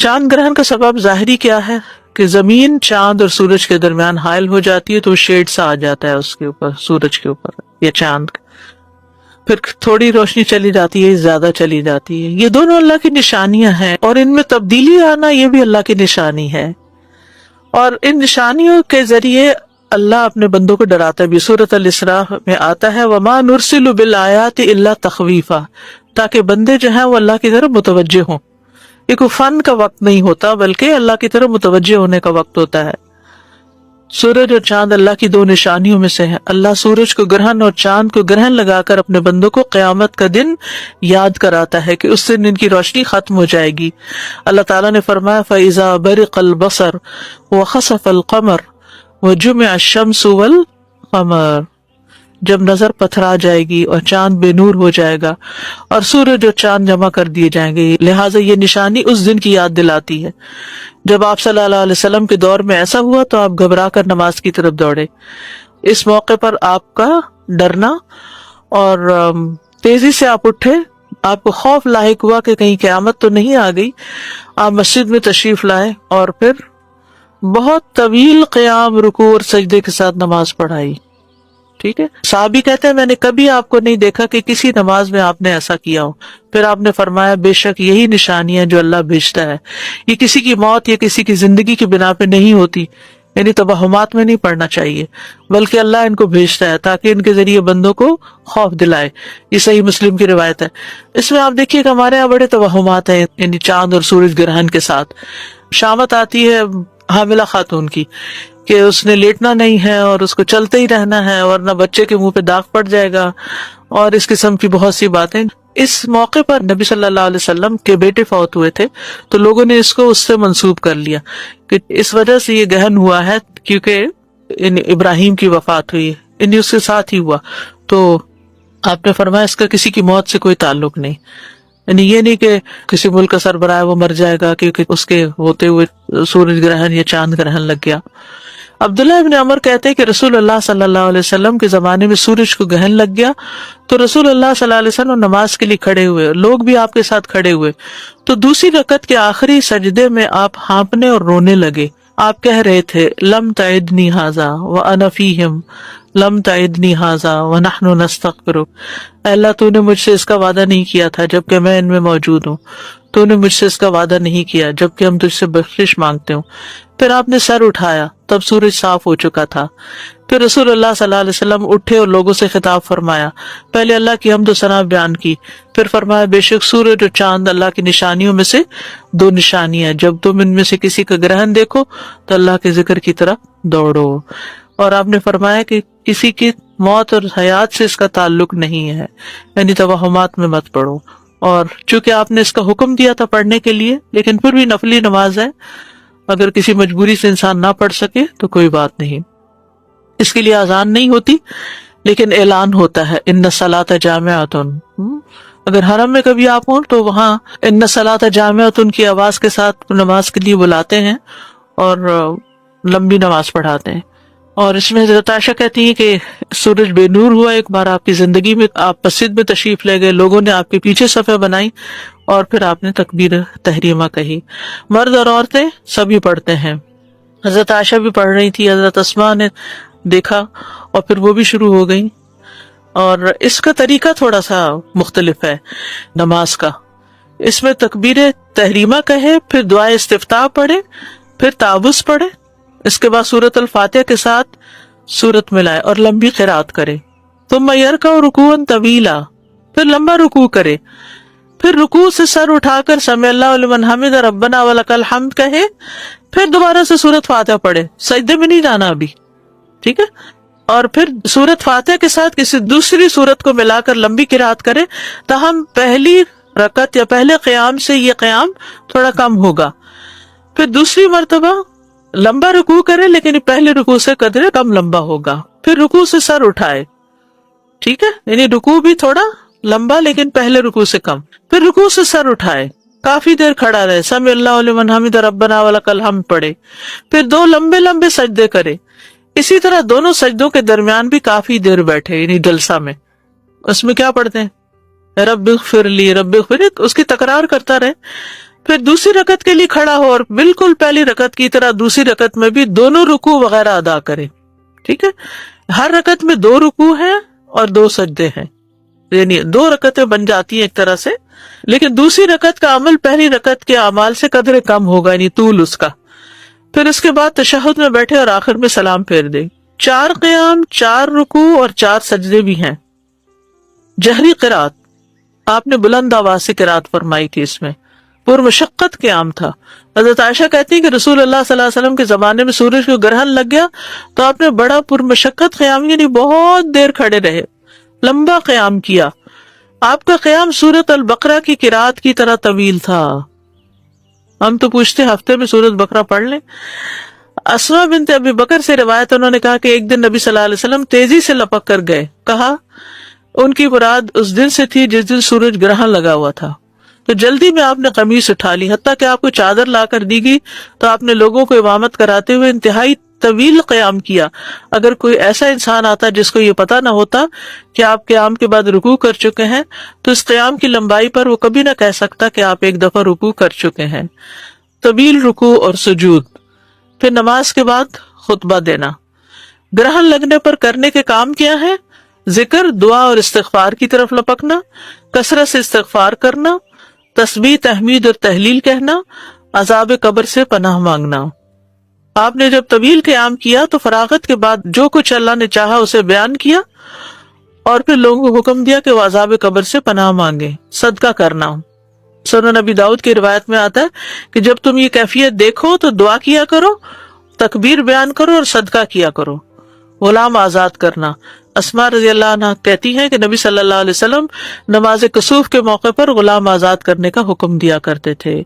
چاند گرہن کا سبب ظاہری کیا ہے کہ زمین چاند اور سورج کے درمیان حائل ہو جاتی ہے تو شیڈ سا آ جاتا ہے اس کے اوپر، سورج کے اوپر یا چاند، پھر تھوڑی روشنی چلی جاتی ہے، زیادہ چلی جاتی ہے. یہ دونوں اللہ کی نشانیاں ہیں، اور ان میں تبدیلی آنا یہ بھی اللہ کی نشانی ہے. اور ان نشانیوں کے ذریعے اللہ اپنے بندوں کو ڈراتا ہے بھی. سورۃ الاسراء میں آتا ہے وَمَا نُرْسِلُ بِالْآيَاتِ إِلَّا تَخْوِيفًا، تاکہ بندے جو ہیں وہ اللہ کی طرف متوجہ ہوں. یہ کوئی فن کا وقت نہیں ہوتا بلکہ اللہ کی طرف متوجہ ہونے کا وقت ہوتا ہے. سورج اور چاند اللہ کی دو نشانیوں میں سے ہے. اللہ سورج کو گرہن اور چاند کو گرہن لگا کر اپنے بندوں کو قیامت کا دن یاد کراتا ہے کہ اس دن ان کی روشنی ختم ہو جائے گی. اللہ تعالیٰ نے فرمایا فَإِذَا بَرِقَ الْبَصَرُ وَخَسَفَ الْقَمَرُ وَجُمِعَ الشَّمْسُ وَالْقَمَرُ، جب نظر پتھرا جائے گی اور چاند بے نور ہو جائے گا اور سورج اور چاند جمع کر دیے جائیں گے. لہٰذا یہ نشانی اس دن کی یاد دلاتی ہے. جب آپ صلی اللہ علیہ وسلم کے دور میں ایسا ہوا تو آپ گھبرا کر نماز کی طرف دوڑے. اس موقع پر آپ کا ڈرنا اور تیزی سے آپ اٹھے، آپ کو خوف لاحق ہوا کہ کہیں قیامت تو نہیں آ گئی. آپ مسجد میں تشریف لائے اور پھر بہت طویل قیام، رکوع اور سجدے کے ساتھ نماز پڑھائی. ٹھیک ہے. صحابی کہتے ہیں میں نے کبھی آپ کو نہیں دیکھا کہ کسی نماز میں آپ نے ایسا کیا ہو. پھر آپ نے فرمایا بے شک یہی نشانیاں جو اللہ بھیجتا ہے، یہ کسی کی موت یا کسی کی زندگی کی بنا پہ نہیں ہوتی، یعنی توہمات میں نہیں پڑنا چاہیے، بلکہ اللہ ان کو بھیجتا ہے تاکہ ان کے ذریعے بندوں کو خوف دلائے. یہ صحیح مسلم کی روایت ہے. اس میں آپ دیکھیے کہ ہمارے یہاں بڑے توہمات ہیں، یعنی چاند اور سورج گرہن کے ساتھ. شامت آتی ہے حاملہ خاتون کی کہ اس نے لیٹنا نہیں ہے اور اس کو چلتے ہی رہنا ہے ورنہ بچے کے منہ پہ داغ پڑ جائے گا، اور اس قسم کی بہت سی باتیں. اس موقع پر نبی صلی اللہ علیہ وسلم کے بیٹے فوت ہوئے تھے تو لوگوں نے اس کو اس سے منسوب کر لیا کہ اس وجہ سے یہ گہن ہوا ہے کیونکہ ابراہیم کی وفات ہوئی، یعنی اس کے ساتھ ہی ہوا. تو آپ نے فرمایا اس کا کسی کی موت سے کوئی تعلق نہیں، یعنی یہ نہیں کہ کسی ملک کا سربراہ ہے وہ مر جائے گا کیونکہ اس کے ہوتے ہوئے سورج گرہن یا چاند گرہن لگ گیا. عبداللہ ابن عمر کہتے ہیں کہ رسول اللہ صلی اللہ علیہ وسلم کے زمانے میں سورج کو گرہن لگ گیا تو رسول اللہ صلی اللہ علیہ وسلم نماز کے لیے کھڑے ہوئے، لوگ بھی آپ کے ساتھ کھڑے ہوئے. تو دوسری رکعت کے آخری سجدے میں آپ ہانپنے اور رونے لگے. آپ کہہ رہے تھے لم تعدنی ھذا وانا فیہم، لم تعدنی ھذا ونحن نستغفرک، اے اللہ تو نے مجھ سے اس کا وعدہ نہیں کیا تھا جبکہ میں ان میں موجود ہوں، تو نے مجھ سے اس کا وعدہ نہیں کیا جبکہ ہم تجھ سے بخشش مانگتے ہوں. پھر آپ نے سر اٹھایا تب سورج صاف ہو چکا تھا. پھر رسول اللہ صلی اللہ علیہ وسلم اٹھے اور لوگوں سے خطاب فرمایا. پہلے اللہ کی حمد و ثنا بیان کی، پھر فرمایا بے شک سورج اور چاند اللہ کی نشانیوں میں سے دو نشانیاں، جب تم ان میں سے کسی کا گرہن دیکھو تو اللہ کے ذکر کی طرف دوڑو. اور آپ نے فرمایا کہ کسی کی موت اور حیات سے اس کا تعلق نہیں ہے، یعنی توہمات میں مت پڑھو. اور چونکہ آپ نے اس کا حکم دیا تھا پڑھنے کے لیے، لیکن پھر بھی نفلی نماز ہے، اگر کسی مجبوری سے انسان نہ پڑھ سکے تو کوئی بات نہیں. اس کے لیے اذان نہیں ہوتی لیکن اعلان ہوتا ہے ان الصلاۃ جامعۃ. اگر حرم میں کبھی آپ ہوں تو وہاں ان الصلاۃ جامعۃ کی آواز کے ساتھ نماز کے لیے بلاتے ہیں اور لمبی نماز پڑھاتے ہیں. اور اس میں حضرت عائشہ کہتی ہیں کہ سورج بے نور ہوا ایک بار آپ کی زندگی میں، آپ مسجد میں تشریف لے گئے، لوگوں نے آپ کے پیچھے صفیں بنائی اور پھر آپ نے تکبیر تحریمہ کہی. مرد اور عورتیں سبھی پڑھتے ہیں. حضرت عائشہ بھی پڑھ رہی تھی، حضرت اسماء نے دیکھا اور پھر وہ بھی شروع ہو گئی. اور اس کا طریقہ تھوڑا سا مختلف ہے نماز کا. اس میں تکبیر تحریمہ کہے، پھر دعائے استفتاح پڑھے، پھر تعوذ پڑھے، اس کے بعد سورۃ الفاتحہ کے ساتھ سورت ملائے اور لمبی قرات کرے. ثم یرکع رکوعا طویلا، پھر لمبا رکوع کرے، پھر رکوع سے سر اٹھا کر سمع اللہ لمن حمد ربنا ولک الحمد کہے، پھر دوبارہ سے سورۃ فاتحہ پڑھے. سجدے میں نہیں جانا ابھی، ٹھیک ہے. اور پھر سورۃ فاتحہ کے ساتھ کسی دوسری سورت کو ملا کر لمبی قرات کرے تاہم پہلی رکعت یا پہلے قیام سے یہ قیام تھوڑا کم ہوگا. پھر دوسری مرتبہ لمبا رکوع کرے لیکن پہلے رکوع سے قدرے کم لمبا ہوگا. پھر رکوع سے سر اٹھائے، ٹھیک ہے، یعنی رکوع بھی تھوڑا لمبا لیکن پہلے رکوع سے کم. پھر رکوع سے سر اٹھائے، کافی دیر کھڑا رہے، سمع اللہ لمن حمد ربنا ولک الحمد پڑھے، پھر دو لمبے لمبے سجدے کرے. اسی طرح دونوں سجدوں کے درمیان بھی کافی دیر بیٹھے، یعنی جلسہ میں. اس میں کیا پڑھتے ہیں؟ رب اغفر لی رب اغفر، اس کی تکرار کرتا رہے. پھر دوسری رکعت کے لیے کھڑا ہو اور بالکل پہلی رکعت کی طرح دوسری رکعت میں بھی دونوں رکوع وغیرہ ادا کرے. ٹھیک ہے، ہر رکعت میں 2 رکوع ہیں اور 2 سجدے ہیں، یعنی 2 رکعتیں بن جاتی ہیں ایک طرح سے، لیکن دوسری رکعت کا عمل پہلی رکعت کے اعمال سے قدرے کم ہوگا، یعنی طول اس کا. پھر اس کے بعد تشہد میں بیٹھے اور آخر میں سلام پھیر دے. 4 قیام، 4 رکوع اور 4 سجدے بھی ہیں. جہری قرات، آپ نے بلند آواز سے قرات فرمائی تھی، اس میں پرمشقت قیام تھا. حضرت عائشہ کہتی ہیں کہ رسول اللہ صلی اللہ علیہ وسلم کے زمانے میں سورج کو گرہن لگ گیا تو آپ نے بڑا پرمشقت قیام، یعنی بہت دیر کھڑے رہے، لمبا قیام کیا. آپ کا قیام سورۃ البقرہ کی قرات کی طرح طویل تھا. ہم تو پوچھتے ہفتے میں سورۃ بقرہ پڑھ لیں. اسماء بنت ابی بکر سے روایت، انہوں نے کہا کہ ایک دن نبی صلی اللہ علیہ وسلم تیزی سے لپک کر گئے. کہا ان کی مراد اس دن سے تھی جس دن سورج گرہن لگا ہوا تھا. تو جلدی میں آپ نے قمیص اٹھا لی، حتیٰ کہ آپ کو چادر لا کر دی گئی تو آپ نے لوگوں کو امامت کراتے ہوئے انتہائی طویل قیام کیا. اگر کوئی ایسا انسان آتا جس کو یہ پتہ نہ ہوتا کہ آپ قیام کے بعد رکوع کر چکے ہیں تو اس قیام کی لمبائی پر وہ کبھی نہ کہہ سکتا کہ آپ ایک دفعہ رکوع کر چکے ہیں. طویل رکوع اور سجود. پھر نماز کے بعد خطبہ دینا. گرہن لگنے پر کرنے کے کام کیا ہے؟ ذکر، دعا اور استغفار کی طرف لپکنا، کثرت سے استغفار کرنا، تسبیح، تحمید اور تہلیل کہنا، عذاب قبر سے پناہ مانگنا. آپ نے جب طویل قیام کیا تو فراغت کے بعد جو کچھ اللہ نے چاہا اسے بیان کیا اور پھر لوگوں کو حکم دیا کہ وہ عذاب قبر سے پناہ مانگے. صدقہ کرنا. سنن نبی داؤد کی روایت میں آتا ہے کہ جب تم یہ کیفیت دیکھو تو دعا کیا کرو، تکبیر بیان کرو اور صدقہ کیا کرو. غلام آزاد کرنا. اسماء رضی اللہ عنہ کہتی ہیں کہ نبی صلی اللہ علیہ وسلم نماز کسوف کے موقع پر غلام آزاد کرنے کا حکم دیا کرتے تھے.